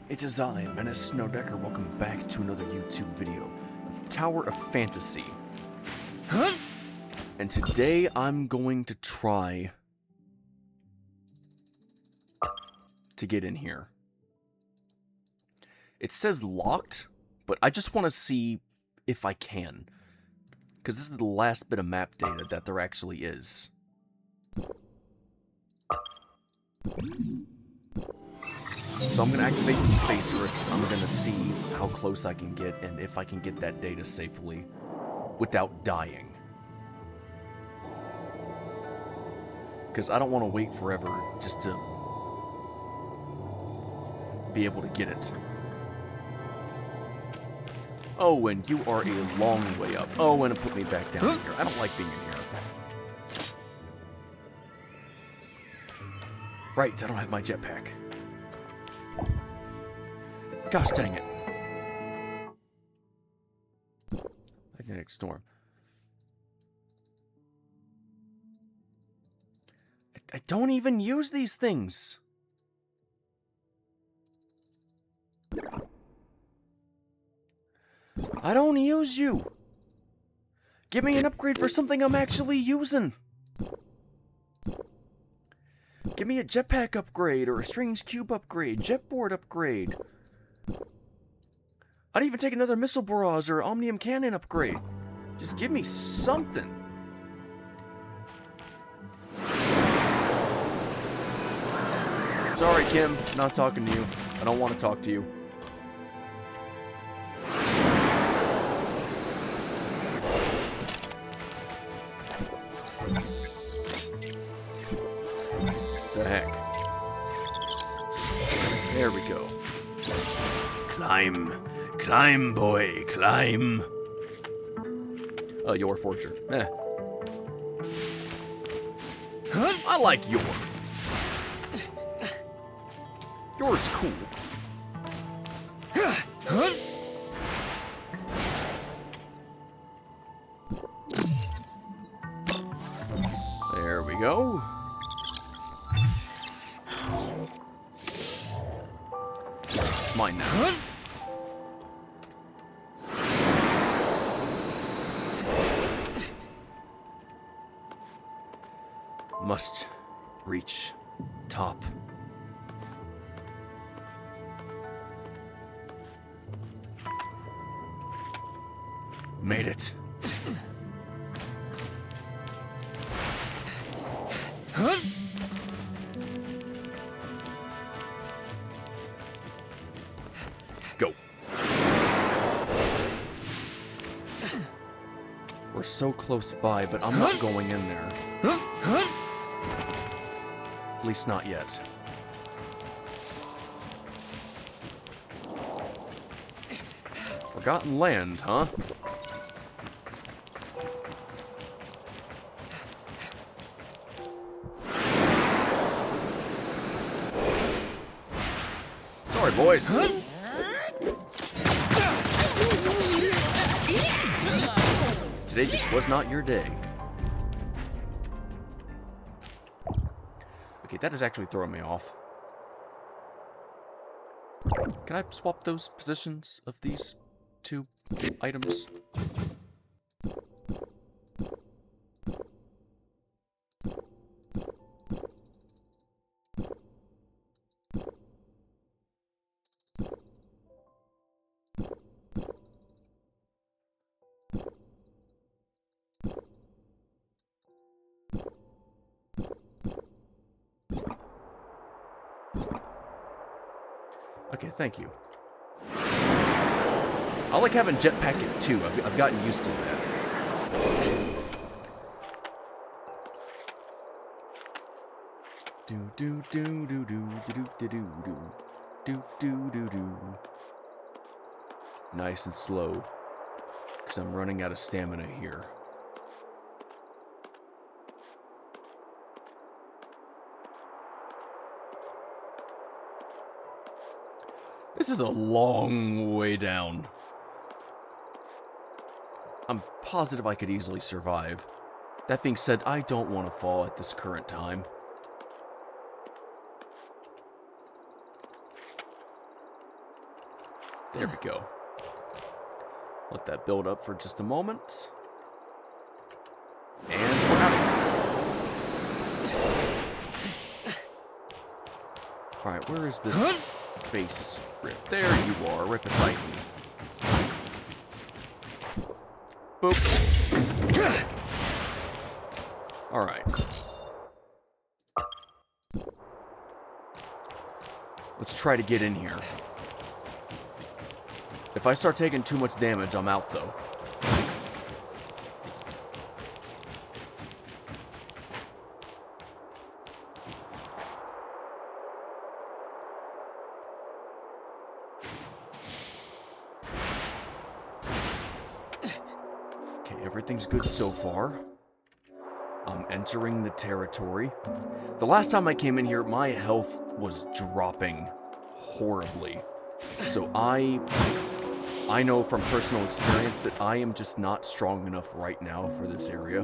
It is I, Menace Snowdecker. Welcome back to another YouTube video of Tower of Fantasy. And today I'm going to try to get in here. It says locked, but I just want to see if I can. Because this is the last bit of map data that there actually is. So I'm going to activate some space rifts. I'm going to see how close I can get and if I can get that data safely without dying. Because I don't want to wait forever just to be able to get it. Oh, and you are a long way up. Oh, and it put me back down here. I don't like being in here. Right, I don't have my jetpack. Gosh dang it. Magnetic storm. I don't even use these things. I don't use you. Give me an upgrade for something I'm actually using. Give me a jetpack upgrade or a strange cube upgrade, jetboard upgrade. I'd even take another missile barrage or omnium cannon upgrade. Just give me something. Sorry, Kim, not talking to you. I don't want to talk to you. The heck? There we go. Climb. Climb, boy, climb. Oh, your forger. Eh. I like your. Yours cool. There we go. It's mine now. Must reach top. Made it. Go. We're so close by, but I'm not going in there. At least not yet. Forgotten land, huh? Sorry, boys. Today just was not your day. Okay, that is actually throwing me off. Can I swap those positions of these two items? Okay, thank you. I like having jetpack it too. I've gotten used to that. Do do do do do do do do do do do do. Nice and slow, because I'm running out of stamina here. This is a long way down. I'm positive I could easily survive. That being said, I don't want to fall at this current time. There we go. Let that build up for just a moment. And we're out. Alright, where is this base rift? There you are, right beside me. Boop. Alright. Let's try to get in here. If I start taking too much damage, I'm out, though. Okay, everything's good so far. I'm entering the territory. The last time I came in here, my health was dropping horribly. So I know from personal experience that I am just not strong enough right now for this area.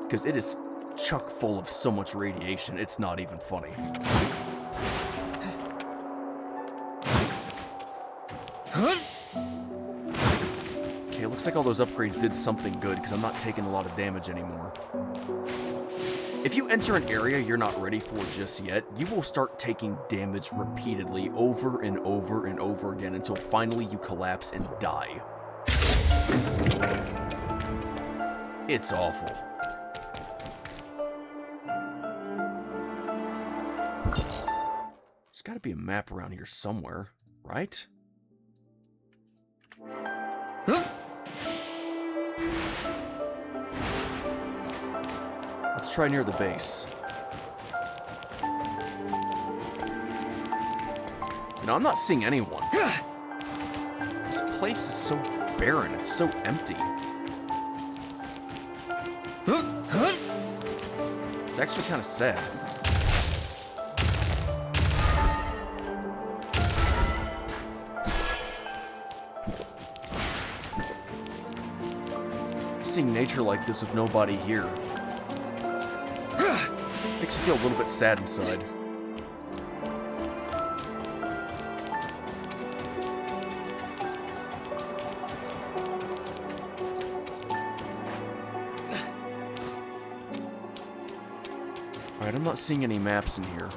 Because it is chock full of so much radiation, it's not even funny. Okay, it looks like all those upgrades did something good, because I'm not taking a lot of damage anymore. If you enter an area you're not ready for just yet, you will start taking damage repeatedly over and over and over again until finally you collapse and die. It's awful. There's got to be a map around here somewhere, right? Huh? Let's try near the base. No, I'm not seeing anyone. This place is so barren. It's so empty. It's actually kind of sad. Seeing nature like this with nobody here makes you feel a little bit sad inside. Alright, I'm not seeing any maps in here.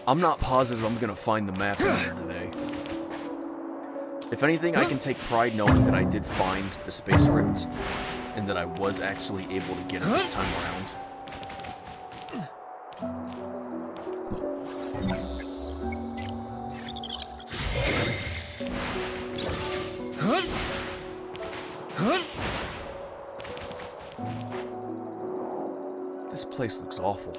I'm not positive I'm gonna find the map in here today. If anything, I can take pride knowing that I did find the Space Rift, and that I was actually able to get it this time around. This place looks awful.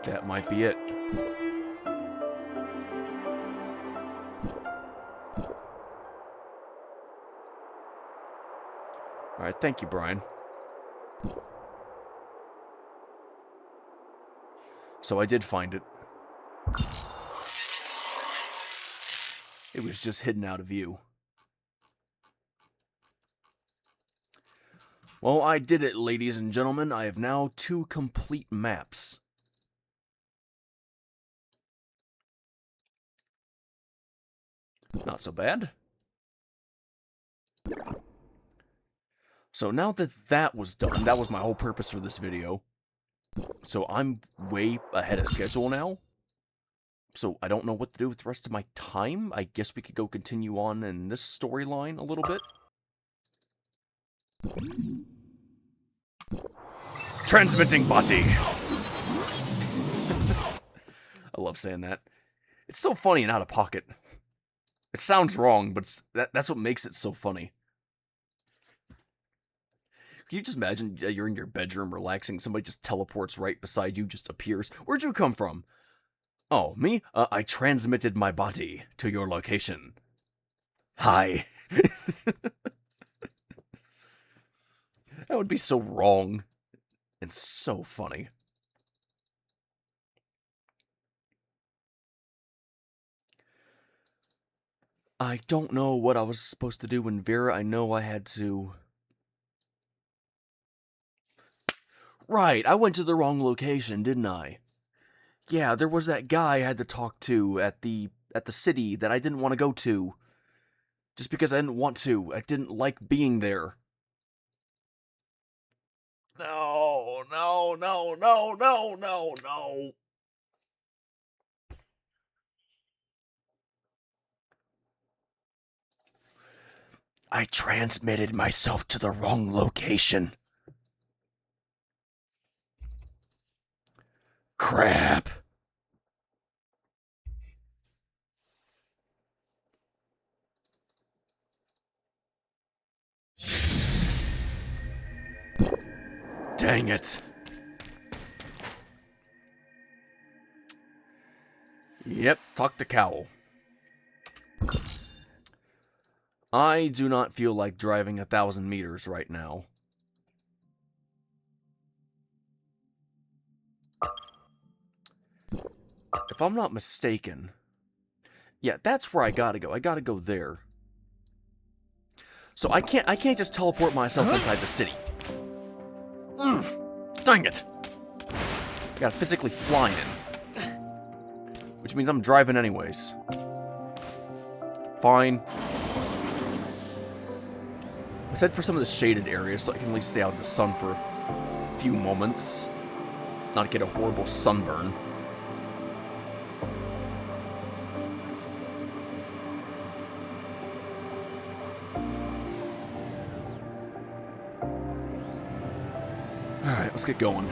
That might be it. Alright, thank you, Brian. So I did find it. It was just hidden out of view. Well, I did it, ladies and gentlemen. I have now 2 complete maps. Not so bad. So now that that was done, that was my whole purpose for this video. So I'm way ahead of schedule now. So I don't know what to do with the rest of my time. I guess we could go continue on in this storyline a little bit. Transmitting body. I love saying that. It's so funny and out of pocket. It sounds wrong, but that's what makes it so funny. Can you just imagine you're in your bedroom relaxing, somebody just teleports right beside you, just appears. Where'd you come from? Oh, me? I transmitted my body to your location. Hi. That would be so wrong. And so funny. I don't know what I was supposed to do in Vera. I know I had to... Right, I went to the wrong location, didn't I? Yeah, there was that guy I had to talk to at the city that I didn't want to go to. Just because I didn't want to. I didn't like being there. No, no, no, no, no, no, no. I transmitted myself to the wrong location. Crap. Dang it. Yep, talk to Cowl. I do not feel like driving 1,000 meters right now. If I'm not mistaken... Yeah, that's where I gotta go. I gotta go there. So I can't just teleport myself inside the city. Dang it! I gotta physically fly in. Which means I'm driving anyways. Fine. I said for some of the shaded areas so I can at least stay out of the sun for a few moments. Not get a horrible sunburn. Alright, let's get going.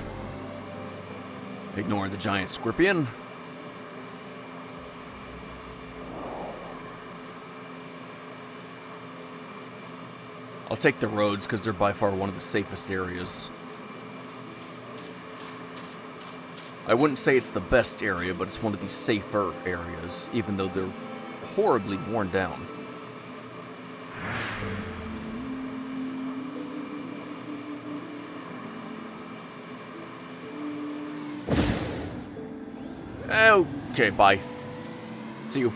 Ignore the giant scorpion. I'll take the roads because they're by far one of the safest areas. I wouldn't say it's the best area, but it's one of the safer areas, even though they're horribly worn down. Okay, bye. See you.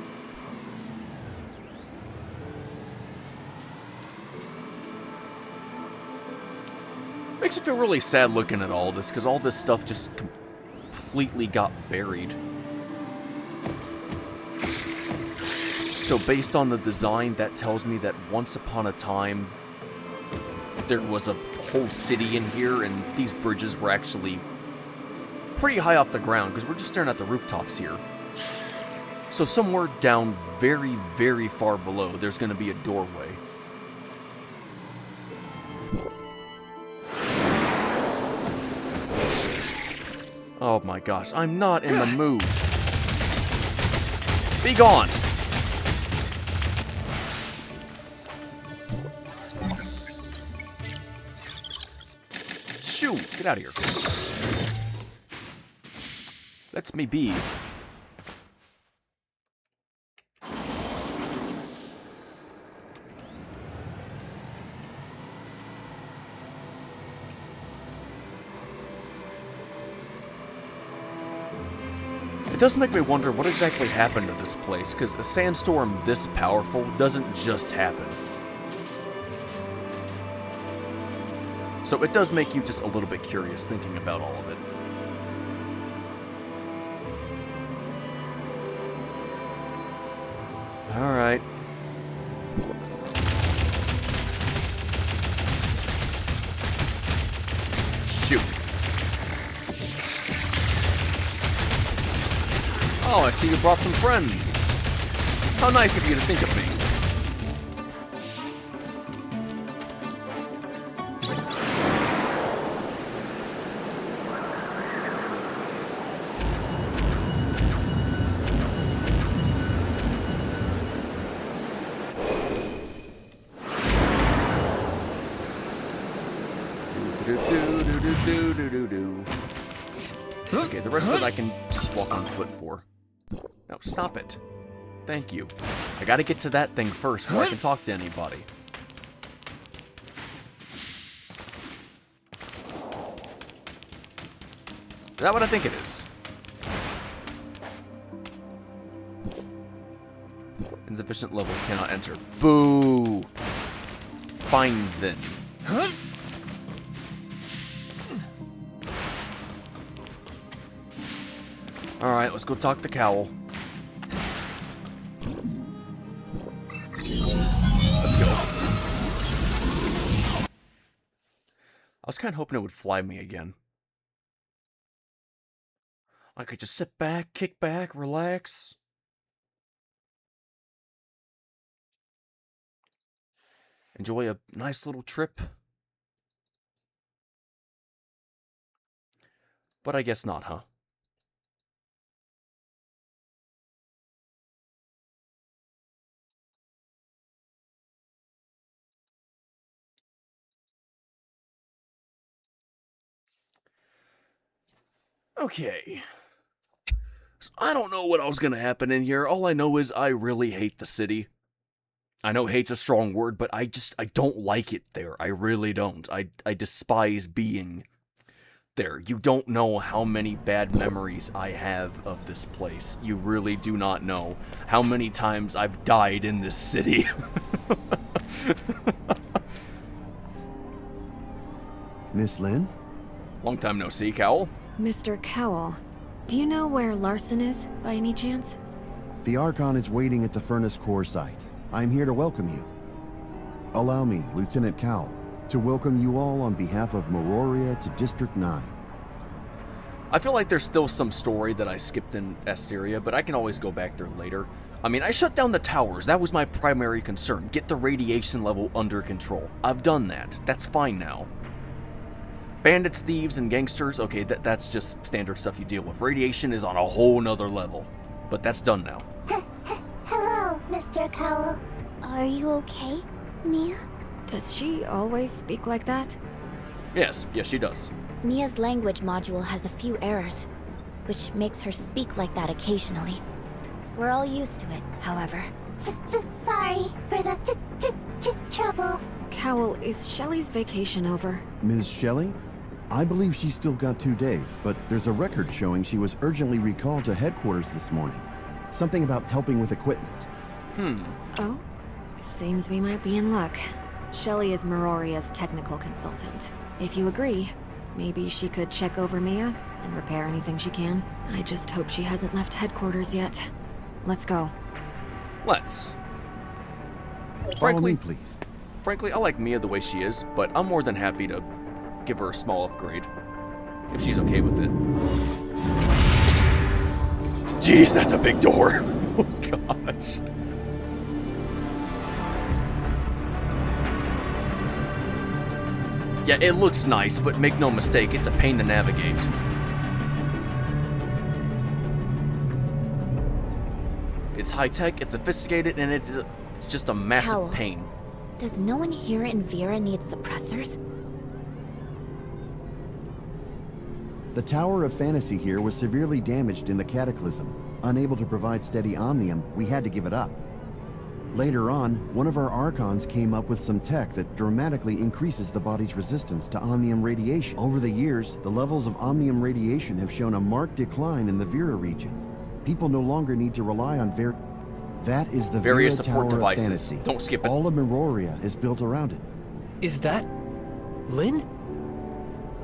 Makes it feel really sad looking at all this, because all this stuff just completely got buried. So based on the design, that tells me that once upon a time, there was a whole city in here, and these bridges were actually pretty high off the ground, because we're just staring at the rooftops here. So somewhere down very, very far below, there's going to be a doorway. Oh my gosh, I'm not in the mood. Be gone! Shoo! Get out of here. Let's me be. It does make me wonder what exactly happened to this place, because a sandstorm this powerful doesn't just happen. So it does make you just a little bit curious thinking about all of it. Alright. Shoot. Oh, I see you brought some friends. How nice of you to think of me. Okay, the rest of it I can just walk on foot for. No, stop it. Thank you. I gotta get to that thing first before I can talk to anybody. Is that what I think it is? Insufficient level, cannot enter. Boo! Fine then. Alright, let's go talk to Cowl. Let's go. I was kind of hoping it would fly me again. I could just sit back, kick back, relax. Enjoy a nice little trip. But I guess not, huh? Okay. So I don't know what else gonna happen in here. All I know is I really hate the city. I know hate's a strong word, but I don't like it there. I really don't. I despise being there. You don't know how many bad memories I have of this place. You really do not know how many times I've died in this city. Miss Lynn? Long time no see, Cowl. Mr. Cowell, do you know where Larson is, by any chance? The Archon is waiting at the Furnace Core site. I'm here to welcome you. Allow me, Lieutenant Cowell, to welcome you all on behalf of Mirroria to District 9. I feel like there's still some story that I skipped in Asteria, but I can always go back there later. I mean, I shut down the towers. That was my primary concern. Get the radiation level under control. I've done that. That's fine now. Bandits, thieves, and gangsters, okay, that's just standard stuff you deal with. Radiation is on a whole nother level. But that's done now. Hello, Mr. Cowell. Are you okay, Mia? Does she always speak like that? Yes, she does. Mia's language module has a few errors, which makes her speak like that occasionally. We're all used to it, however. Sorry for the trouble. Cowell, is Shelley's vacation over? Ms. Shelley? I believe she's still got 2 days, but there's a record showing she was urgently recalled to headquarters this morning. Something about helping with equipment. Oh? Seems we might be in luck. Shelley is Mirroria's technical consultant. If you agree, maybe she could check over Mia and repair anything she can. I just hope she hasn't left headquarters yet. Let's go. Let's. Follow me, please. Frankly, I like Mia the way she is, but I'm more than happy to give her a small upgrade. If she's okay with it. Jeez, that's a big door. Oh, gosh. Yeah, it looks nice, but make no mistake, it's a pain to navigate. It's high-tech, it's sophisticated, and it's just a massive Cowell. pain. Does no one here in Vera need suppressors? The Tower of Fantasy here was severely damaged in the Cataclysm. Unable to provide steady omnium, we had to give it up. Later on, one of our Archons came up with some tech that dramatically increases the body's resistance to omnium radiation. Over the years, the levels of omnium radiation have shown a marked decline in the Vera region. People no longer need to rely on That is the Various Vera support Tower devices. of Fantasy. Don't skip it. All of Mirroria is built around it. Is that... Lynn?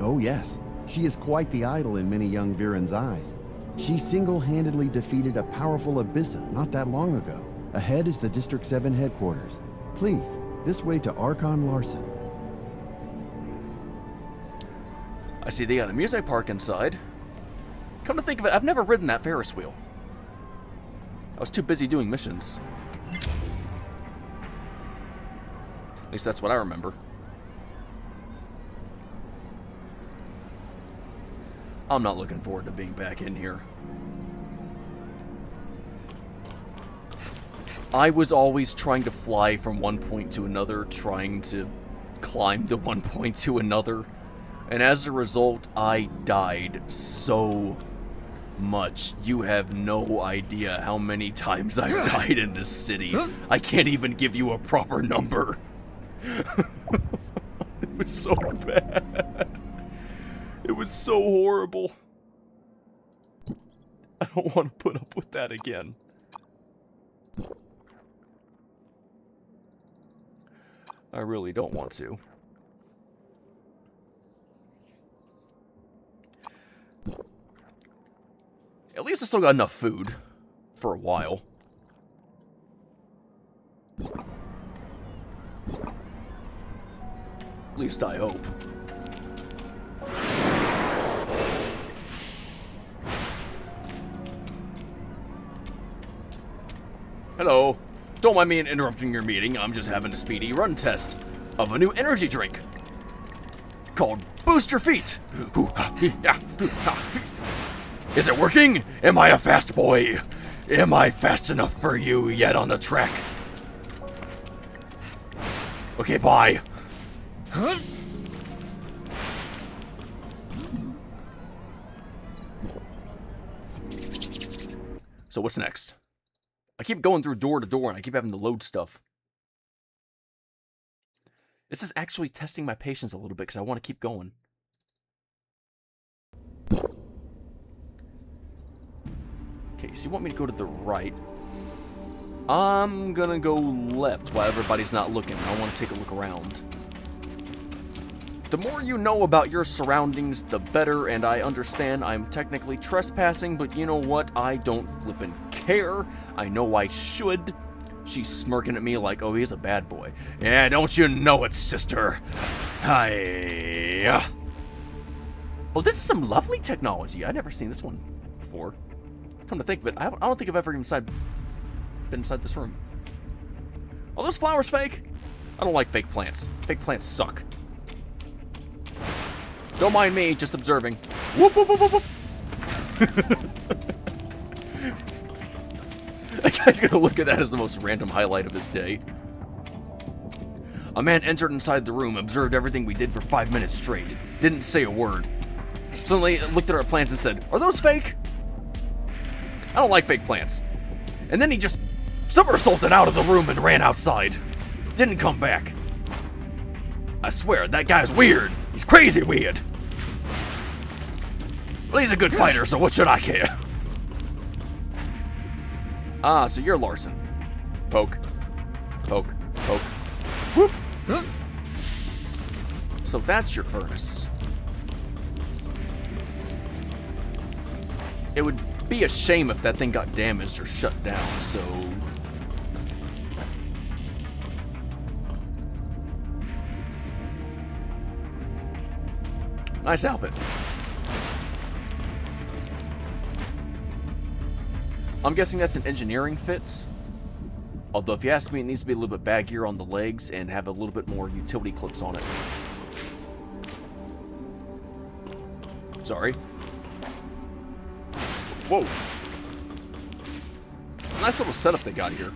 Oh yes, she is quite the idol in many young Virans' eyes. She single-handedly defeated a powerful Abyssin not that long ago. Ahead is the District 7 headquarters. Please, this way to Archon Larson. I see they got an amusement park inside. Come to think of it, I've never ridden that Ferris wheel. I was too busy doing missions. At least that's what I remember. I'm not looking forward to being back in here. I was always trying to fly from one point to another, trying to climb to one point to another, and as a result, I died so much. You have no idea how many times I've died in this city. I can't even give you a proper number. It was so bad. It was so horrible. I don't want to put up with that again. I really don't want to. At least I still got enough food for a while. At least I hope. Hello. Don't mind me interrupting your meeting. I'm just having a speedy run test of a new energy drink called Boost Your Feet. Is it working? Am I a fast boy? Am I fast enough for you yet on the track? Okay, bye. So what's next? I keep going through door to door and I keep having to load stuff. This is actually testing my patience a little bit because I want to keep going. Okay, so you want me to go to the right. I'm gonna go left while everybody's not looking. I want to take a look around. The more you know about your surroundings, the better, and I understand I'm technically trespassing, but you know what? I don't flippin' care. I know I should. She's smirking at me like, oh, he's a bad boy. Yeah, don't you know it, sister? Hi. Oh, this is some lovely technology. I've never seen this one before. Come to think of it, I don't think I've ever even been inside this room. Are those flowers fake? I don't like fake plants. Fake plants suck. Don't mind me, just observing. Whoop, whoop, whoop, whoop, whoop. That guy's gonna look at that as the most random highlight of his day. A man entered inside the room, observed everything we did for 5 minutes straight. Didn't say a word. Suddenly looked at our plants and said, "Are those fake?" I don't like fake plants. And then he just somersaulted out of the room and ran outside. Didn't come back. I swear, that guy's weird. He's crazy weird. Well, he's a good fighter, so what should I care? Ah, so you're Larson. Poke. Poke. Poke. Whoop. So that's your furnace. It would be a shame if that thing got damaged or shut down, so... Nice outfit. I'm guessing that's an engineering fit. Although, if you ask me, it needs to be a little bit baggier on the legs and have a little bit more utility clips on it. Sorry. Whoa. It's a nice little setup they got here.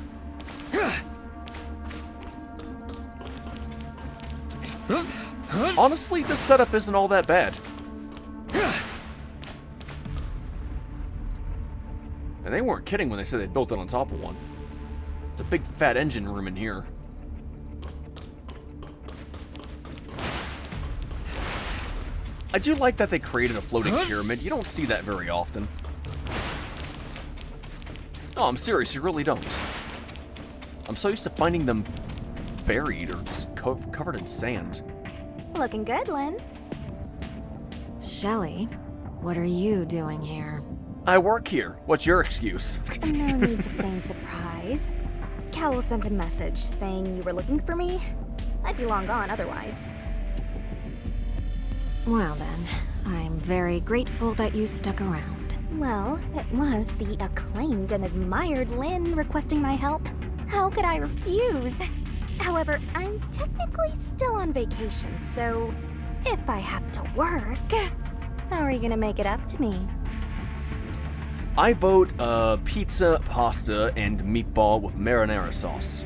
Honestly, this setup isn't all that bad. And they weren't kidding when they said they built it on top of one. It's a big fat engine room in here. I do like that they created a floating pyramid. You don't see that very often. No, I'm serious, you really don't. I'm so used to finding them buried or just covered in sand. Looking good, Lynn. Shelley, what are you doing here? I work here. What's your excuse? No need to feign surprise. Cowell sent a message saying you were looking for me. I'd be long gone otherwise. Well then, I'm very grateful that you stuck around. Well, it was the acclaimed and admired Lynn requesting my help. How could I refuse? However, I'm technically still on vacation, so if I have to work, how are you gonna make it up to me? I vote pizza, pasta, and meatball with marinara sauce.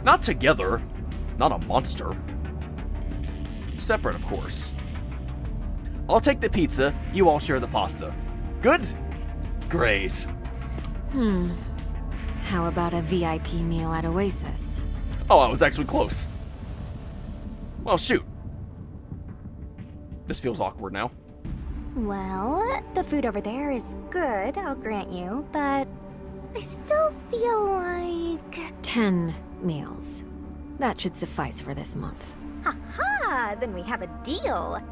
Not together. Not a monster. Separate, of course. I'll take the pizza, you all share the pasta. Good? Great. How about a VIP meal at Oasis? Oh, I was actually close. Well, shoot. This feels awkward now. Well, the food over there is good, I'll grant you, but I still feel like... 10 meals. That should suffice for this month. Ha! Then we have a deal.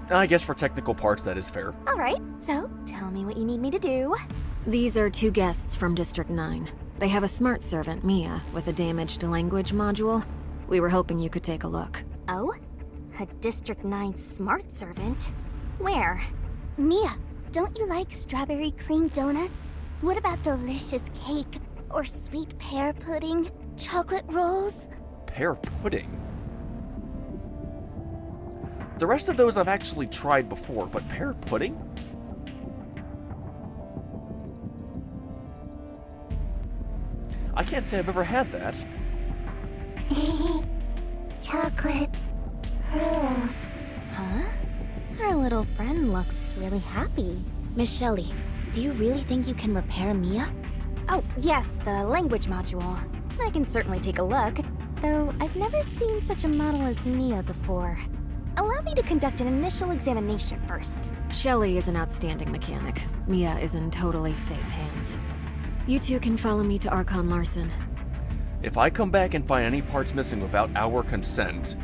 I guess for technical parts that is fair. Alright, so tell me what you need me to do. These are 2 guests from District 9. They have a smart servant, Mia, with a damaged language module. We were hoping you could take a look. Oh? A District 9 smart servant? Where? Mia, don't you like strawberry cream donuts? What about delicious cake? Or sweet pear pudding? Chocolate rolls? Pear pudding? The rest of those I've actually tried before, but pear pudding? I can't say I've ever had that. Chocolate rolls. Huh? Our little friend looks really happy. Miss Shelley, do you really think you can repair Mia? Oh, yes, the language module. I can certainly take a look, though I've never seen such a model as Mia before. Allow me to conduct an initial examination first. Shelley is an outstanding mechanic. Mia is in totally safe hands. You two can follow me to Archon Larson. If I come back and find any parts missing without our consent,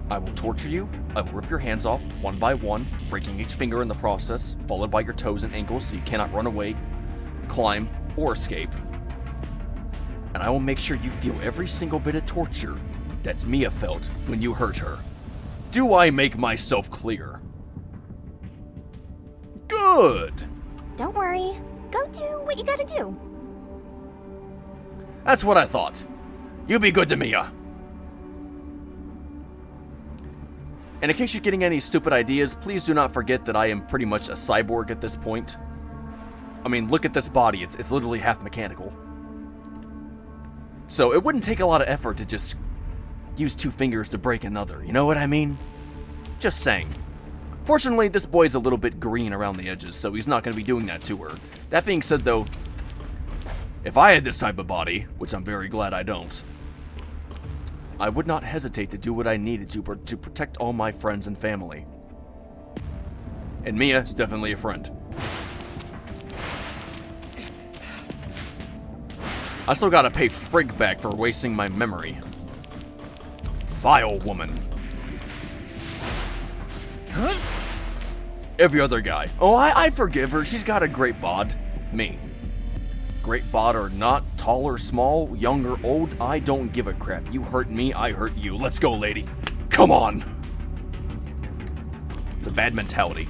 I will torture you, I will rip your hands off, one by one, breaking each finger in the process, followed by your toes and ankles so you cannot run away, climb, or escape. And I will make sure you feel every single bit of torture that Mia felt when you hurt her. Do I make myself clear? Good! Don't worry. Go do what you gotta do. That's what I thought. You be good to Mia. And in case you're getting any stupid ideas, please do not forget that I am pretty much a cyborg at this point. I mean, look at this body. It's literally half mechanical. So it wouldn't take a lot of effort to just use 2 fingers to break another. You know what I mean? Just saying. Fortunately, this boy's a little bit green around the edges, so he's not going to be doing that to her. That being said, though, if I had this type of body, which I'm very glad I don't, I would not hesitate to do what I needed to protect all my friends and family. And Mia is definitely a friend. I still gotta pay Frigg back for wasting my memory. Vile woman. Every other guy. Oh, I forgive her. She's got a great bod. Me. Great bod or not, tall or small, young or old, I don't give a crap. You hurt me, I hurt you. Let's go, lady. Come on. It's a bad mentality.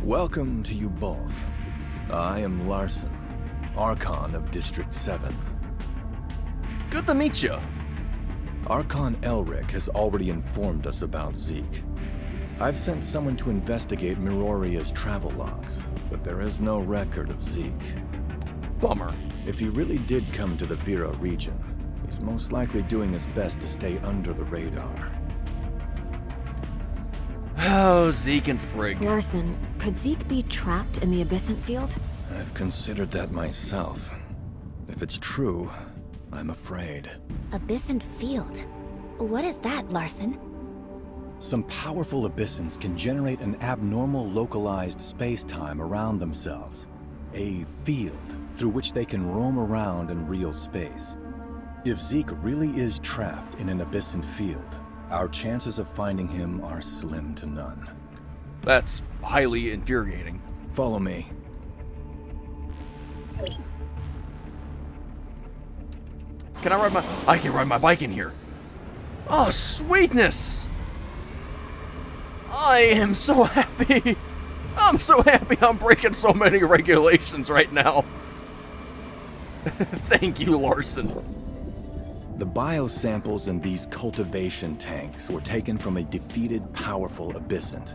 Welcome to you both. I am Larson, Archon of District 7. Good to meet you. Archon Elric has already informed us about Zeke. I've sent someone to investigate Mirroria's travel logs, but there is no record of Zeke. Bummer. If he really did come to the Vera region, he's most likely doing his best to stay under the radar. Oh, Zeke and Frigg. Larson, could Zeke be trapped in the Abyssant field? I've considered that myself. If it's true, I'm afraid. Abyssant field. What is that, Larson? Some powerful Abyssants can generate an abnormal localized space-time around themselves. A field through which they can roam around in real space. If Zeke really is trapped in an Abyssant field, our chances of finding him are slim to none. That's highly infuriating. Follow me. I can ride my bike in here. Oh, sweetness! I am so happy. I'm so happy I'm breaking so many regulations right now. Thank you, Larson. The biosamples in these cultivation tanks were taken from a defeated, powerful Abyssant.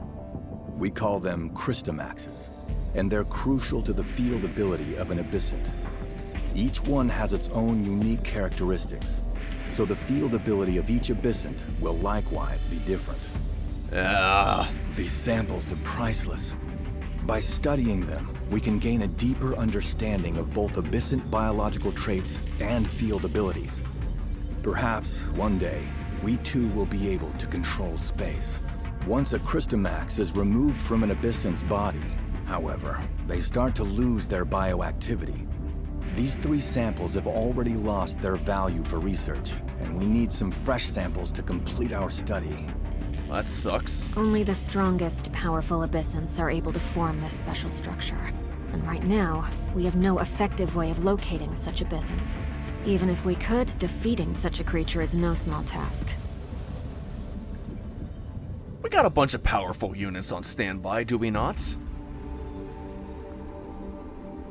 We call them Christomaxes, and they're crucial to the field ability of an Abyssant. Each one has its own unique characteristics, so the field ability of each abyssant will likewise be different. These samples are priceless. By studying them, we can gain a deeper understanding of both abyssant biological traits and field abilities. Perhaps, one day, we too will be able to control space. Once a Christomax is removed from an abyssant's body, however, they start to lose their bioactivity. These 3 samples have already lost their value for research, and we need some fresh samples to complete our study. That sucks. Only the strongest, powerful abyssants are able to form this special structure. And right now, we have no effective way of locating such abyssants. Even if we could, defeating such a creature is no small task. We got a bunch of powerful units on standby, do we not?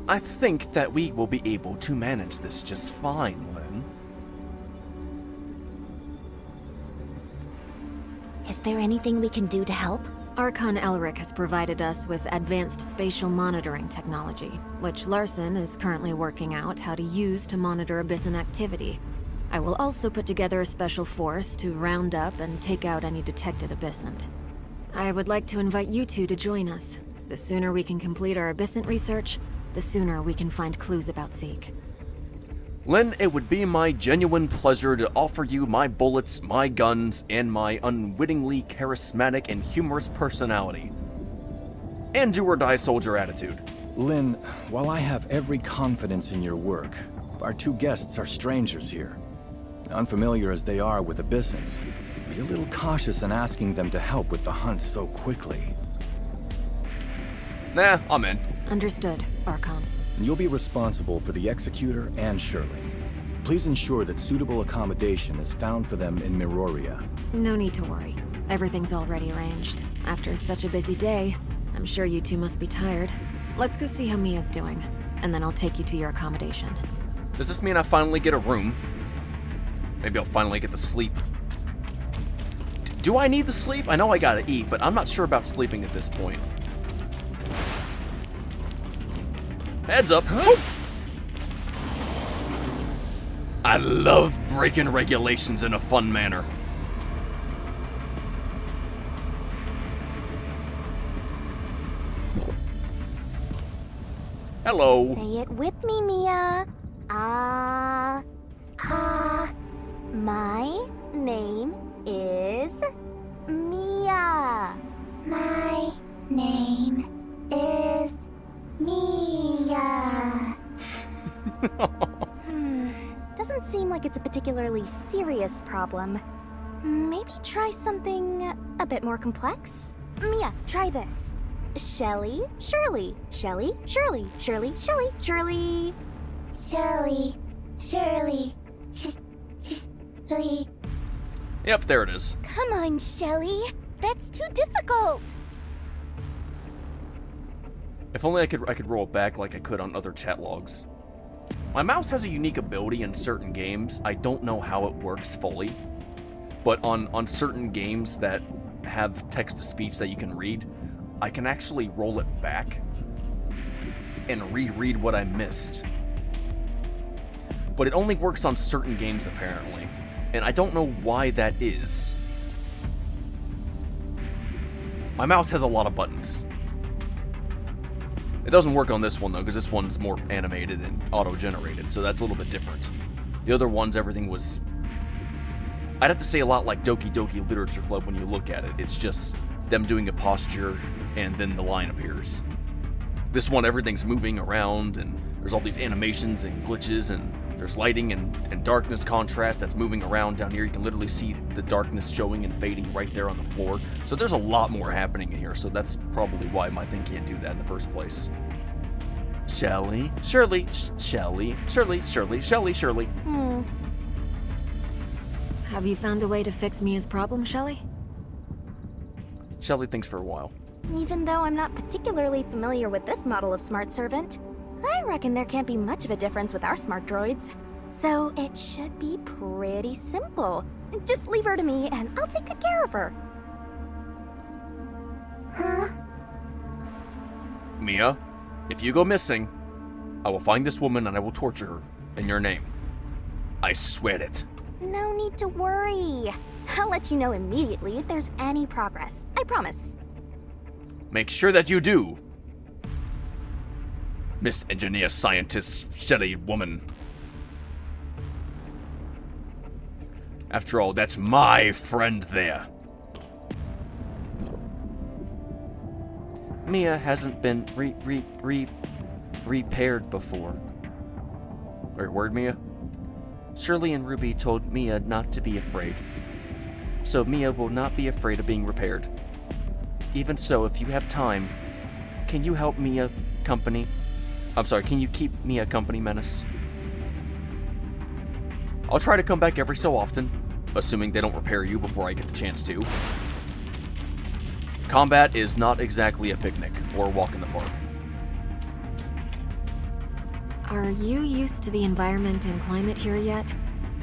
I think that we will be able to manage this just fine, Lynn. Is there anything we can do to help? Archon Elric has provided us with advanced spatial monitoring technology, which Larson is currently working out how to use to monitor Abyssan activity. I will also put together a special force to round up and take out any detected Abyssant. I would like to invite you two to join us. The sooner we can complete our Abyssant research, the sooner we can find clues about Zeke. Lynn, it would be my genuine pleasure to offer you my bullets, my guns, and my unwittingly charismatic and humorous personality. And do-or-die soldier attitude. Lynn, while I have every confidence in your work, our 2 guests are strangers here. Unfamiliar as they are with Abyssans, be a little cautious in asking them to help with the hunt so quickly. Nah, I'm in. Understood, Archon. You'll be responsible for the Executor and Shirley. Please ensure that suitable accommodation is found for them in Mirroria. No need to worry. Everything's already arranged. After such a busy day, I'm sure you two must be tired. Let's go see how Mia's doing, and then I'll take you to your accommodation. Does this mean I finally get a room? Maybe I'll finally get to sleep. Do I need the sleep? I know I gotta eat, but I'm not sure about sleeping at this point. Heads up. Whoop. I love breaking regulations in a fun manner. Hello. Say it with me, Mia. My name is Mia. My name is Mia. Doesn't seem like it's a particularly serious problem. Maybe try something a bit more complex? Mia, try this. Shelly, Shirley, Shelly, Shirley, Shirley, Shelly, Shirley. Shelly, Shirley, Shirley. Yep, there it is. Come on, Shelly. That's too difficult. If only I could roll it back like I could on other chat logs. My mouse has a unique ability in certain games. I don't know how it works fully, but on certain games that have text-to-speech that you can read, I can actually roll it back and reread what I missed. But it only works on certain games, apparently, and I don't know why that is. My mouse has a lot of buttons. It doesn't work on this one, though, because this one's more animated and auto-generated, so that's a little bit different. The other ones, everything was... I'd have to say a lot like Doki Doki Literature Club when you look at it. It's just them doing a posture, and then the line appears. This one, everything's moving around, and there's all these animations and glitches, and there's lighting and darkness contrast that's moving around down here. You can literally see the darkness showing and fading right there on the floor. So there's a lot more happening in here, so that's probably why my thing can't do that in the first place. Shelly, Shirley, Shelly, Shirley, Shirley, Shelly, Shirley. Have you found a way to fix Mia's problem, Shelly? Shelly thinks for a while. Even though I'm not particularly familiar with this model of smart servant, I reckon there can't be much of a difference with our smart droids. So it should be pretty simple. Just leave her to me and I'll take good care of her. Huh? Mia, if you go missing, I will find this woman and I will torture her in your name. I swear it. No need to worry. I'll let you know immediately if there's any progress. I promise. Make sure that you do. Miss Engineer Scientist Shelly Woman. After all, that's my friend there. Mia hasn't been repaired before. Wait, word, Mia? Shirley and Ruby told Mia not to be afraid. So Mia will not be afraid of being repaired. Even so, if you have time, can you help Mia company? I'm sorry, can you keep Mia company, Menace? I'll try to come back every so often, assuming they don't repair you before I get the chance to. Combat is not exactly a picnic or a walk in the park. Are you used to the environment and climate here yet?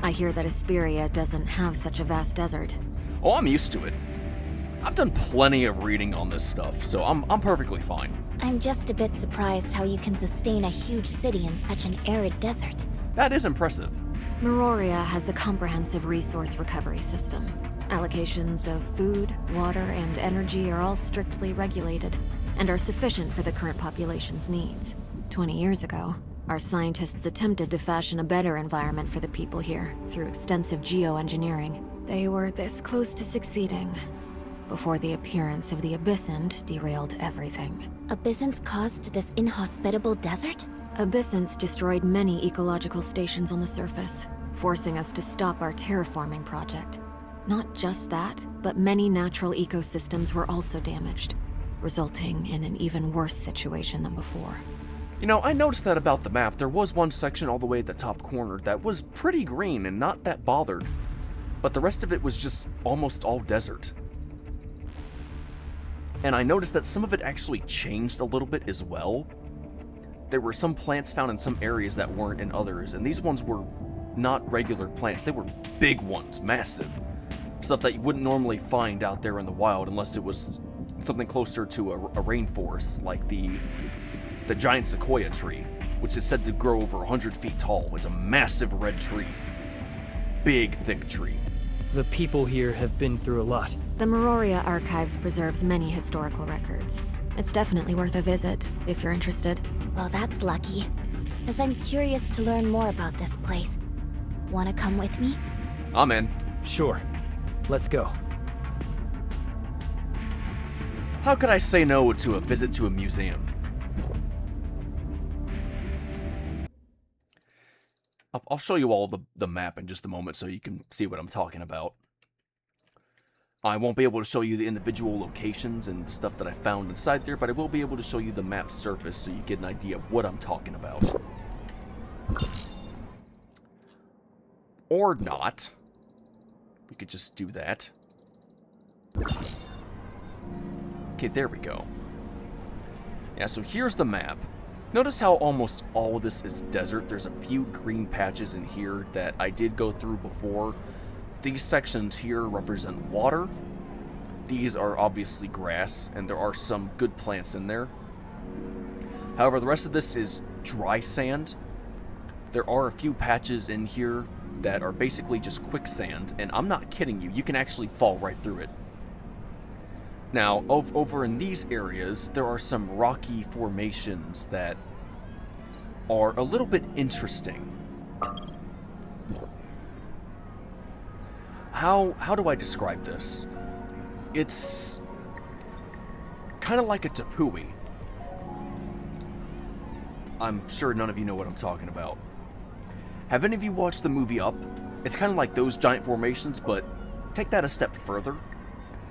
I hear that Asperia doesn't have such a vast desert. Oh, I'm used to it. I've done plenty of reading on this stuff, so I'm perfectly fine. I'm just a bit surprised how you can sustain a huge city in such an arid desert. That is impressive. Mirroria has a comprehensive resource recovery system. Allocations of food, water, and energy are all strictly regulated, and are sufficient for the current population's needs. 20 years ago, our scientists attempted to fashion a better environment for the people here through extensive geoengineering. They were this close to succeeding before the appearance of the Abyssant derailed everything. Abyssins caused this inhospitable desert? Abyssants destroyed many ecological stations on the surface, forcing us to stop our terraforming project. Not just that, but many natural ecosystems were also damaged, resulting in an even worse situation than before. You know, I noticed that about the map. There was one section all the way at the top corner that was pretty green and not that bothered, but the rest of it was just almost all desert. And I noticed that some of it actually changed a little bit as well. There were some plants found in some areas that weren't in others, and these ones were not regular plants. They were big ones, massive. Stuff that you wouldn't normally find out there in the wild unless it was something closer to a rainforest, like the giant sequoia tree, which is said to grow over 100 feet tall. It's a massive red tree. Big, thick tree. The people here have been through a lot. The Mirroria Archives preserves many historical records. It's definitely worth a visit, if you're interested. Well, that's lucky, as I'm curious to learn more about this place. Wanna come with me? I'm in. Sure. Let's go. How could I say no to a visit to a museum? I'll show you all the map in just a moment so you can see what I'm talking about. I won't be able to show you the individual locations and the stuff that I found inside there, but I will be able to show you the map surface so you get an idea of what I'm talking about. Or not. We could just do that. Okay, there we go. Yeah, so here's the map. Notice how almost all of this is desert. There's a few green patches in here that I did go through before. These sections here represent water. These are obviously grass, and there are some good plants in there. However, the rest of this is dry sand. There are a few patches in here that are basically just quicksand, and I'm not kidding you, you can actually fall right through it. Now, over in these areas, there are some rocky formations that are a little bit interesting. How do I describe this? It's kind of like a tepui. I'm sure none of you know what I'm talking about. Have any of you watched the movie Up? It's kind of like those giant formations, but take that a step further.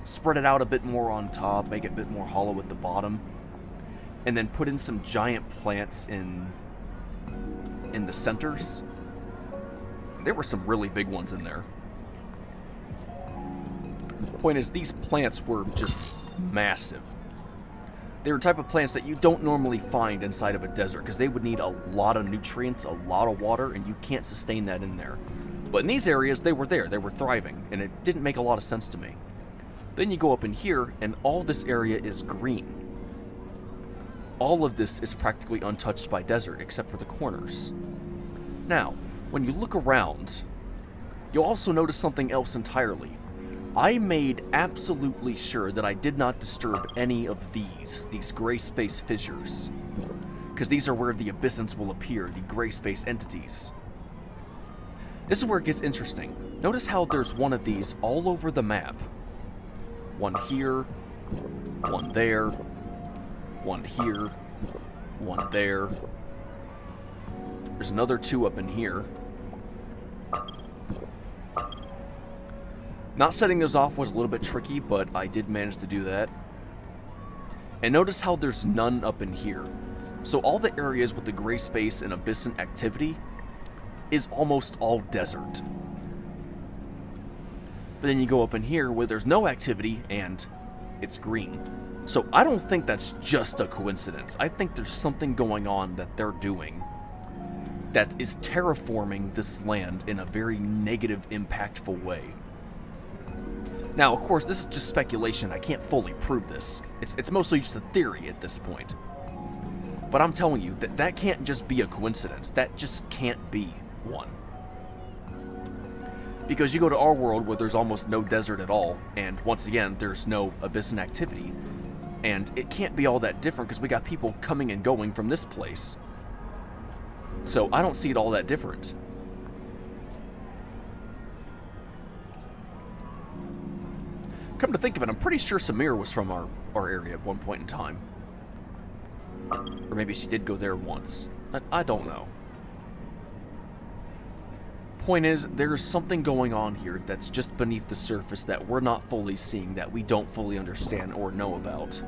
Spread it out a bit more on top, make it a bit more hollow at the bottom, and then put in some giant plants in the centers. There were some really big ones in there. Point is, these plants were just massive. They were the type of plants that you don't normally find inside of a desert because they would need a lot of nutrients, a lot of water, and you can't sustain that in there. But in these areas, they were there, they were thriving, and it didn't make a lot of sense to me. Then you go up in here, and all this area is green. All of this is practically untouched by desert, except for the corners. Now, when you look around, you'll also notice something else entirely. I made absolutely sure that I did not disturb any of these gray space fissures. Because these are where the abyssins will appear, the gray space entities. This is where it gets interesting. Notice how there's one of these all over the map. One here, one there, one here, one there. There's another 2 up in here. Not setting those off was a little bit tricky, but I did manage to do that. And notice how there's none up in here. So all the areas with the gray space and abyssin activity is almost all desert. But then you go up in here where there's no activity and it's green. So I don't think that's just a coincidence. I think there's something going on that they're doing that is terraforming this land in a very negative, impactful way. Now, of course, this is just speculation. I can't fully prove this. It's mostly just a theory at this point. But I'm telling you, that can't just be a coincidence. That just can't be one. Because you go to our world where there's almost no desert at all, and once again, there's no abyssin activity. And it can't be all that different because we got people coming and going from this place. So I don't see it all that different. Come to think of it, I'm pretty sure Samir was from our area at one point in time. Or maybe she did go there once. I don't know. Point is, there's something going on here that's just beneath the surface that we're not fully seeing, that we don't fully understand or know about.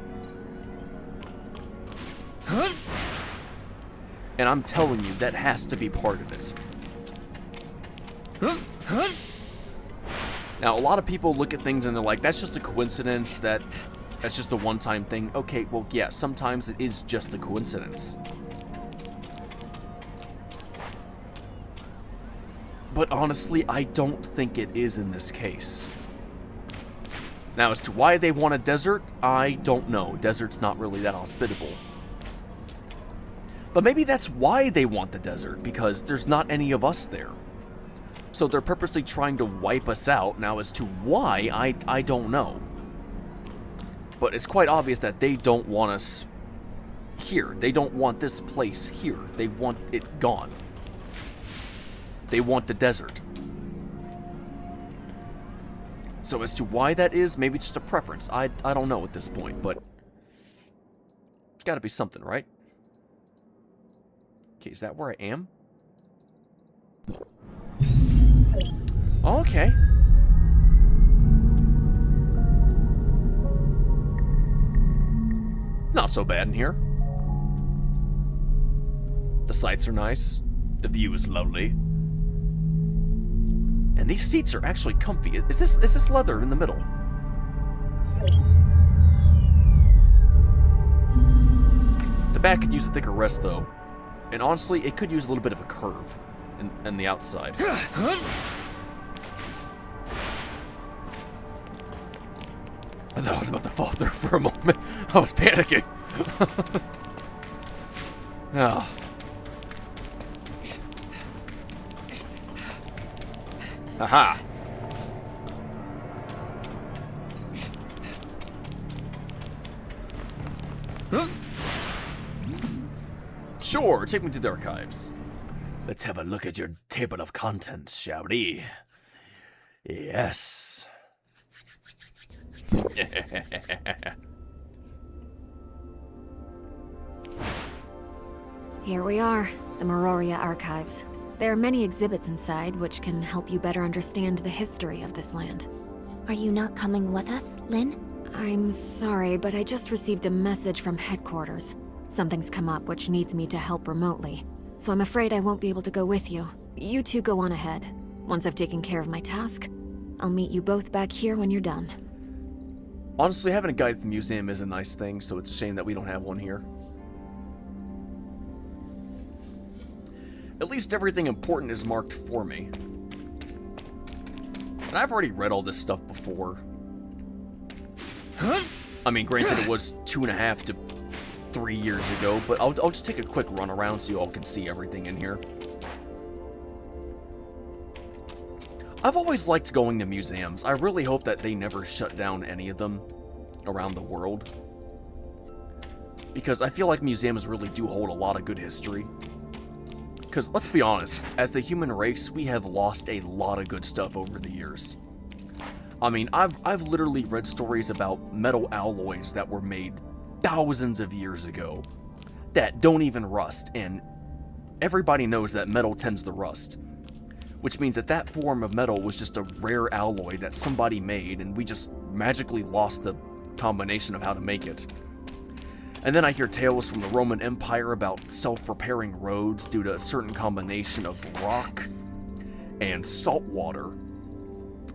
And I'm telling you, that has to be part of it. Now, a lot of people look at things and they're like, that's just a coincidence, that's just a one-time thing. Okay, well, yeah, sometimes it is just a coincidence. But honestly, I don't think it is in this case. Now, as to why they want a desert, I don't know. Desert's not really that hospitable. But maybe that's why they want the desert, because there's not any of us there. So they're purposely trying to wipe us out. Now, as to why, I don't know. But it's quite obvious that they don't want us here. They don't want this place here. They want it gone. They want the desert. So as to why that is, maybe it's just a preference. I don't know at this point, but there's got to be something, right? Okay, is that where I am? Okay. Not so bad in here. The sights are nice. The view is lovely. And these seats are actually comfy. Is this leather in the middle? The back could use a thicker rest, though. And honestly, it could use a little bit of a curve in the outside. I thought I was about to fall through for a moment. I was panicking. Oh. Aha! Sure, take me to the archives. Let's have a look at your table of contents, shall we? Yes. Here we are, the Mirroria archives. There are many exhibits inside which can help you better understand the history of this land. Are you not coming with us, Lynn? I'm sorry, but I just received a message from headquarters. Something's come up which needs me to help remotely, so I'm afraid I won't be able to go with you. You two go on ahead. Once I've taken care of my task, I'll meet you both back here when you're done. Honestly, having a guide at the museum is a nice thing, so it's a shame that we don't have one here. At least everything important is marked for me. And I've already read all this stuff before. I mean, granted, it was 2.5 to 3 years ago, but I'll just take a quick run around so you all can see everything in here. I've always liked going to museums. I really hope that they never shut down any of them around the world. Because I feel like museums really do hold a lot of good history. Because, let's be honest, as the human race, we have lost a lot of good stuff over the years. I mean, I've literally read stories about metal alloys that were made thousands of years ago that don't even rust, and everybody knows that metal tends to rust. Which means that that form of metal was just a rare alloy that somebody made, and we just magically lost the combination of how to make it. And then I hear tales from the Roman Empire about self-repairing roads due to a certain combination of rock and salt water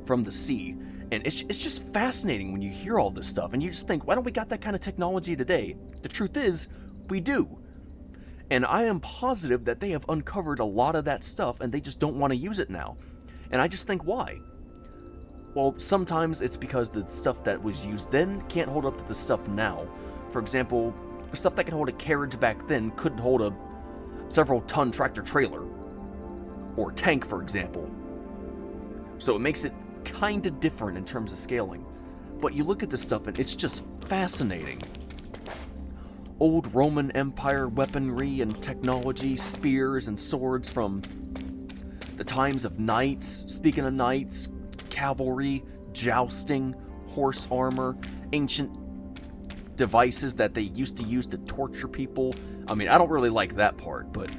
from the sea. And it's just fascinating when you hear all this stuff, and you just think, why don't we got that kind of technology today? The truth is, we do. And I am positive that they have uncovered a lot of that stuff, and they just don't want to use it now. And I just think, why? Well, sometimes it's because the stuff that was used then can't hold up to the stuff now. For example, stuff that could hold a carriage back then couldn't hold a several-ton tractor-trailer. Or tank, for example. So it makes it kind of different in terms of scaling. But you look at this stuff and it's just fascinating. Old Roman Empire weaponry and technology, spears and swords from the times of knights, speaking of knights, cavalry, jousting, horse armor, ancient devices that they used to use to torture people. I mean, I don't really like that part, but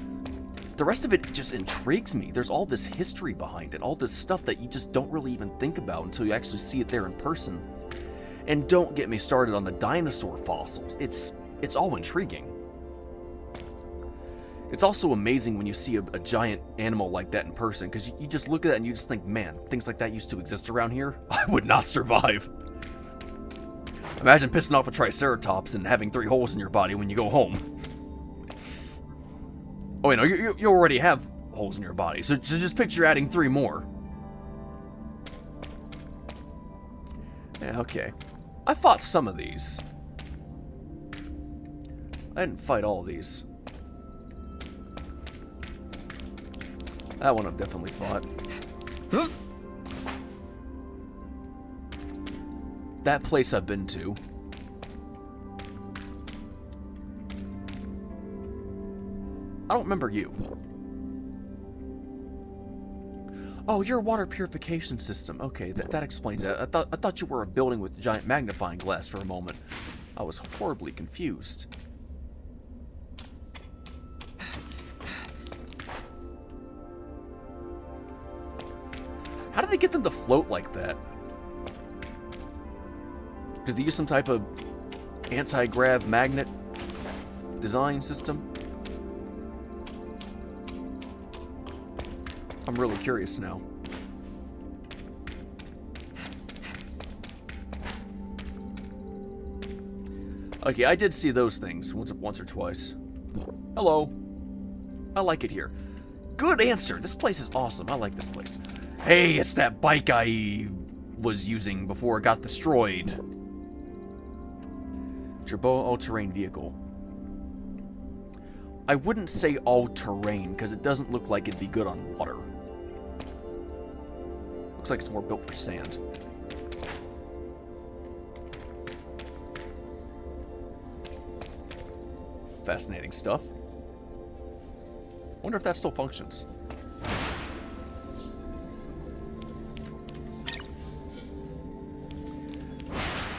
the rest of it just intrigues me. There's all this history behind it, all this stuff that you just don't really even think about until you actually see it there in person. And don't get me started on the dinosaur fossils. It's all intriguing. It's also amazing when you see a giant animal like that in person, because you just look at it and you just think, man, things like that used to exist around here? I would not survive. Imagine pissing off a Triceratops and having 3 holes in your body when you go home. Oh, wait, no, you already have holes in your body, so just picture adding 3 more. Yeah, okay. I fought some of these. I didn't fight all of these. That one I've definitely fought. Huh? That place I've been to. I don't remember you. Oh, you're a water purification system. Okay, that explains it. I thought you were a building with giant magnifying glass for a moment. I was horribly confused. How did they get them to float like that? Did they use some type of anti-grav magnet design system? I'm really curious now. Okay, I did see those things once or twice. Hello. I like it here. Good answer. This place is awesome. I like this place. Hey, it's that bike I was using before it got destroyed. Jerboa all-terrain vehicle. I wouldn't say all-terrain, because it doesn't look like it'd be good on water. Looks like it's more built for sand. Fascinating stuff. Wonder if that still functions.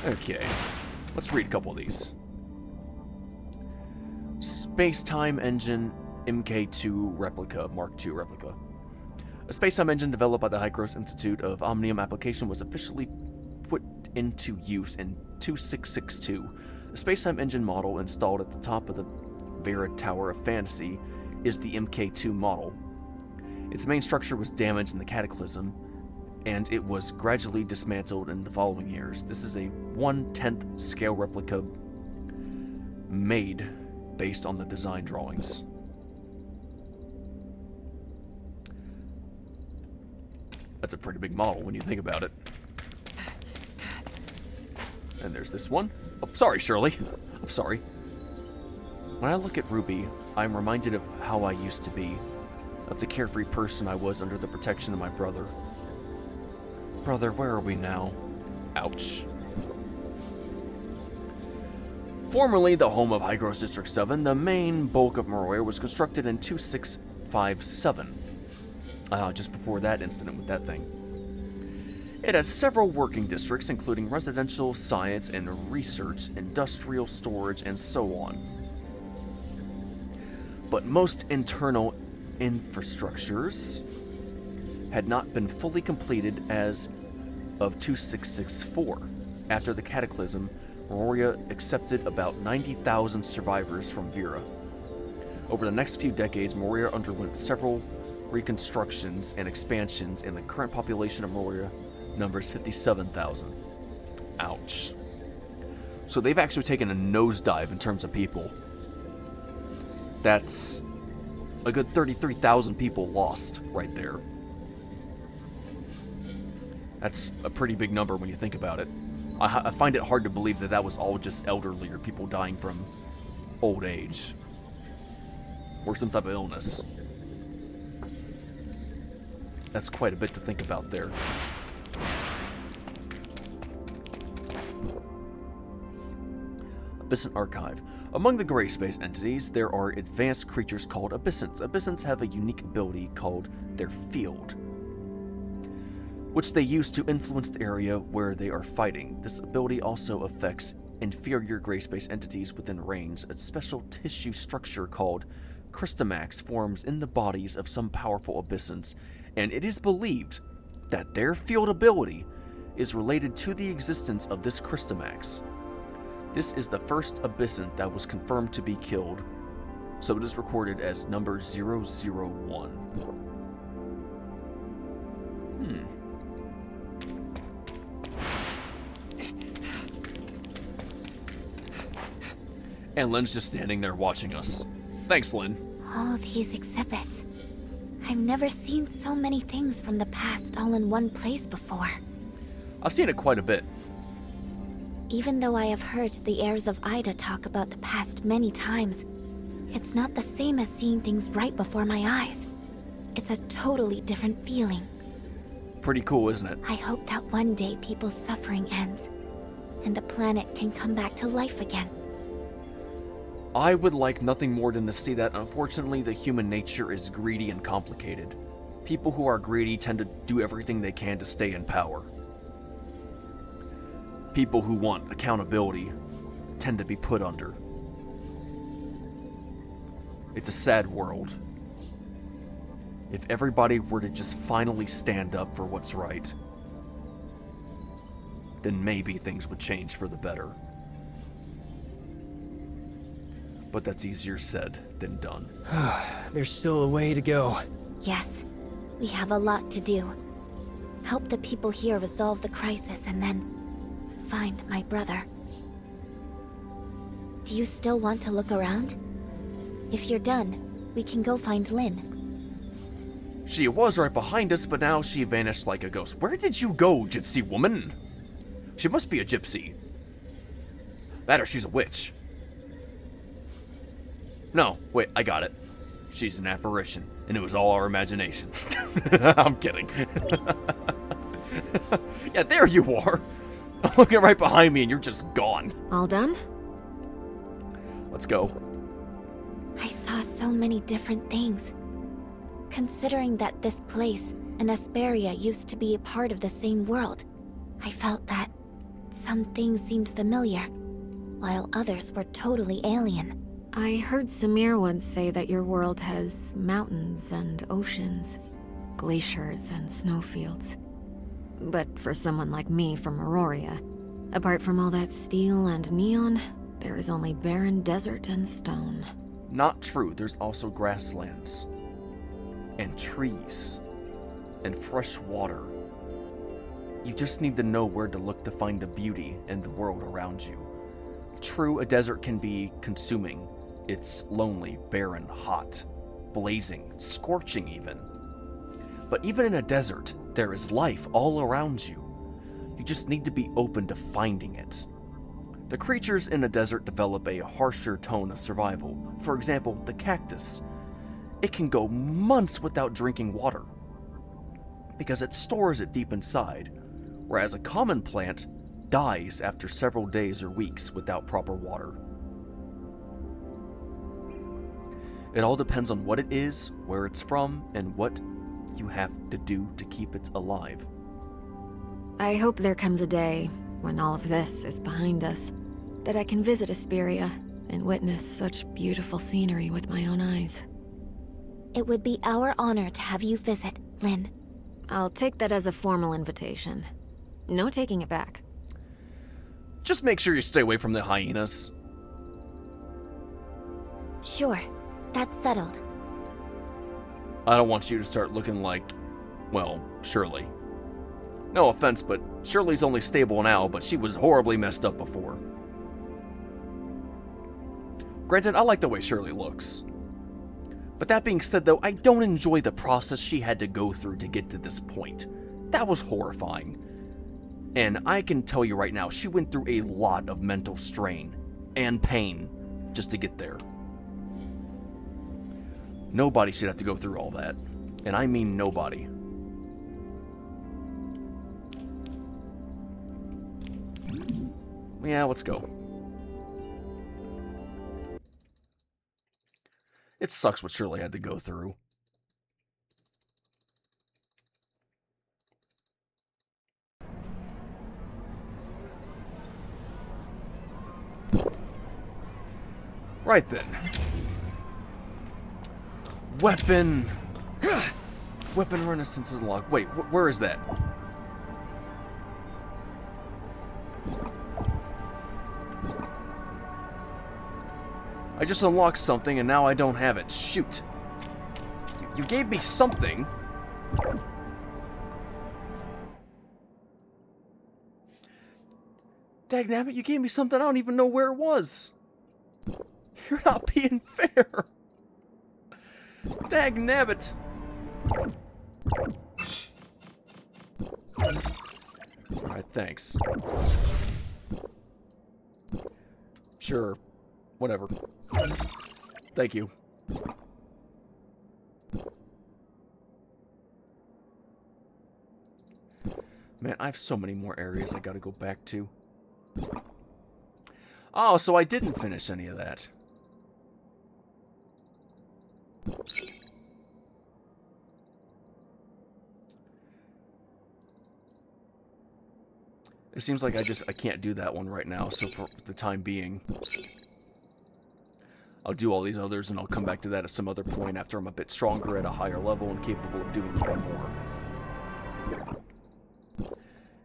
Okay, let's read a couple of these. Space-Time Engine MK2 Replica, Mark II Replica. A space-time engine developed by the High-Gross Institute of Omnium Application was officially put into use in 2662. The space-time engine model installed at the top of the Vera Tower of Fantasy is the MK2 model. Its main structure was damaged in the Cataclysm, and it was gradually dismantled in the following years. This is a 1/10 scale replica made based on the design drawings. That's a pretty big model when you think about it. And there's this one. Oh, sorry, Shirley. I'm sorry. When I look at Ruby, I'm reminded of how I used to be, of the carefree person I was under the protection of my brother. Brother, where are we now? Ouch. Formerly the home of Hygros District 7, the main bulk of Mirroria was constructed in 2657. Just before that incident with that thing. It has several working districts, including residential, science and research, industrial, storage, and so on. But most internal infrastructures had not been fully completed as of 2664. After the Cataclysm, Mirroria accepted about 90,000 survivors from Vera. Over the next few decades, Mirroria underwent several reconstructions and expansions, and the current population of Mirroria numbers 57,000. Ouch. So they've actually taken a nosedive in terms of people. That's a good 33,000 people lost right there. That's a pretty big number when you think about it. I find it hard to believe that that was all just elderly or people dying from old age or some type of illness. That's quite a bit to think about there. Abyssant Archive. Among the gray space entities, there are advanced creatures called Abyssants. Abyssants have a unique ability called their Field, which they use to influence the area where they are fighting. This ability also affects inferior gray space entities within range. A special tissue structure called Crystamax forms in the bodies of some powerful Abyssants, and it is believed that their Field ability is related to the existence of this Crystamax. This is the first Abyssant that was confirmed to be killed, so it is recorded as number 001. And Lynn's just standing there watching us. Thanks, Lynn. All these exhibits. I've never seen so many things from the past all in one place before. I've seen it quite a bit. Even though I have heard the heirs of Ida talk about the past many times, it's not the same as seeing things right before my eyes. It's a totally different feeling. Pretty cool, isn't it? I hope that one day people's suffering ends, and the planet can come back to life again. I would like nothing more than to see that. Unfortunately, the human nature is greedy and complicated. People who are greedy tend to do everything they can to stay in power. People who want accountability tend to be put under. It's a sad world. If everybody were to just finally stand up for what's right, then maybe things would change for the better. But that's easier said than done. There's still a way to go. Yes, we have a lot to do. Help the people here resolve the crisis and then find my brother. Do you still want to look around? If you're done, we can go find Lynn. She was right behind us, but now she vanished like a ghost. Where did you go, gypsy woman? She must be a gypsy. That or she's a witch. No, wait, I got it. She's an apparition, and it was all our imagination. I'm kidding. Yeah, there you are. I'm looking right behind me, and you're just gone. All done? Let's go. I saw so many different things. Considering that this place and Asperia used to be a part of the same world, I felt that some things seemed familiar, while others were totally alien. I heard Samir once say that your world has mountains and oceans, glaciers and snowfields. But for someone like me from Mirroria, apart from all that steel and neon, there is only barren desert and stone. Not true. There's also grasslands, and trees, and fresh water. You just need to know where to look to find the beauty in the world around you. True, a desert can be consuming. It's lonely, barren, hot, blazing, scorching even. But even in a desert, there is life all around you. You just need to be open to finding it. The creatures in a desert develop a harsher tone of survival. For example, the cactus. It can go months without drinking water because it stores it deep inside. whereas a common plant dies after several days or weeks without proper water. It all depends on what it is, where it's from, and what you have to do to keep it alive. I hope there comes a day, when all of this is behind us, that I can visit Asperia and witness such beautiful scenery with my own eyes. It would be our honor to have you visit, Lynn. I'll take that as a formal invitation. No taking it back. Just make sure you stay away from the hyenas. Sure, that's settled. I don't want you to start looking like, well, Shirley. No offense, but Shirley's only stable now, but she was horribly messed up before. Granted, I like the way Shirley looks. But that being said, though, I don't enjoy the process she had to go through to get to this point. That was horrifying. And I can tell you right now, she went through a lot of mental strain and pain just to get there. Nobody should have to go through all that. And I mean nobody. Yeah, let's go. It sucks what Shirley had to go through. Right then. Weapon Renaissance is unlocked. Wait, where is that? I just unlocked something and now I don't have it. Shoot. You gave me something. Dagnabbit, you gave me something I don't even know where it was. You're not being fair. Dagnabbit. Alright, thanks. Sure. Whatever. Thank you. Man, I have so many more areas I gotta go back to. Oh, so I didn't finish any of that. It seems like I can't do that one right now, so for the time being, I'll do all these others and I'll come back to that at some other point after I'm a bit stronger at a higher level and capable of doing even more.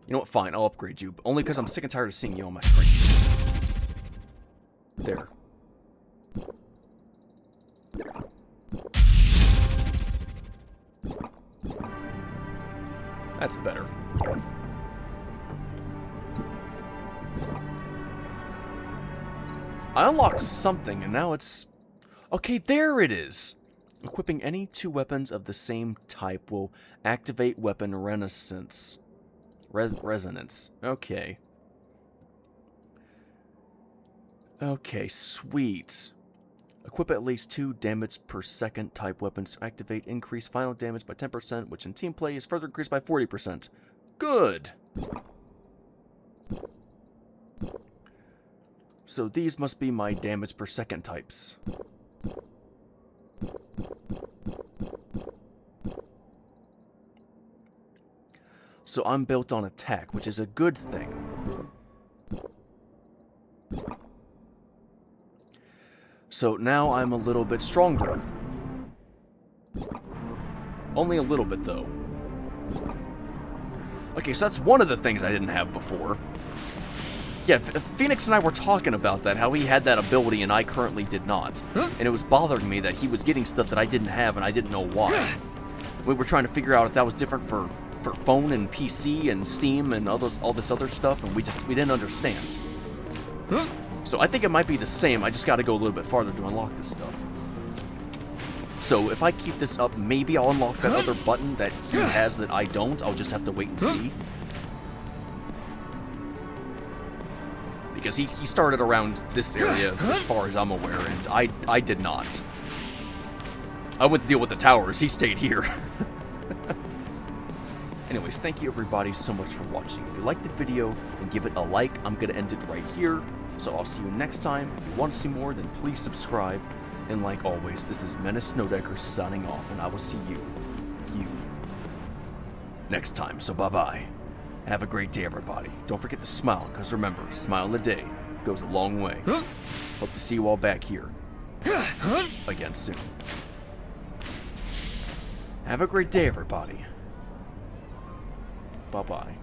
You know what, fine, I'll upgrade you, only because I'm sick and tired of seeing you on my screen. There. That's better. I unlocked something, and now it's... Okay, there it is! Equipping any two weapons of the same type will activate weapon resonance. Resonance. Okay. Okay, sweet. Equip at least 2 damage per second type weapons to activate increase final damage by 10%, which in team play is further increased by 40%. Good! So these must be my damage per second types. So I'm built on attack, which is a good thing. So now I'm a little bit stronger. Only a little bit, though. Okay, so that's one of the things I didn't have before. Yeah, Phoenix and I were talking about that, how he had that ability and I currently did not. And it was bothering me that he was getting stuff that I didn't have and I didn't know why. We were trying to figure out if that was different for phone and PC and Steam and all this other stuff, and we didn't understand. So I think it might be the same, I just gotta go a little bit farther to unlock this stuff. So if I keep this up, maybe I'll unlock that other button that he has that I don't. I'll just have to wait and see. Because he started around this area as far as I'm aware, and I did not. I went to deal with the towers, he stayed here. Anyways, thank you everybody so much for watching. If you liked the video, then give it a like. I'm going to end it right here. So I'll see you next time. If you want to see more, then please subscribe. And like always, this is Menace Snowdecker signing off, and I will see you next time. So bye-bye. Have a great day, everybody. Don't forget to smile, because remember, smile a day goes a long way. Hope to see you all back here again soon. Have a great day, everybody. Bye-bye.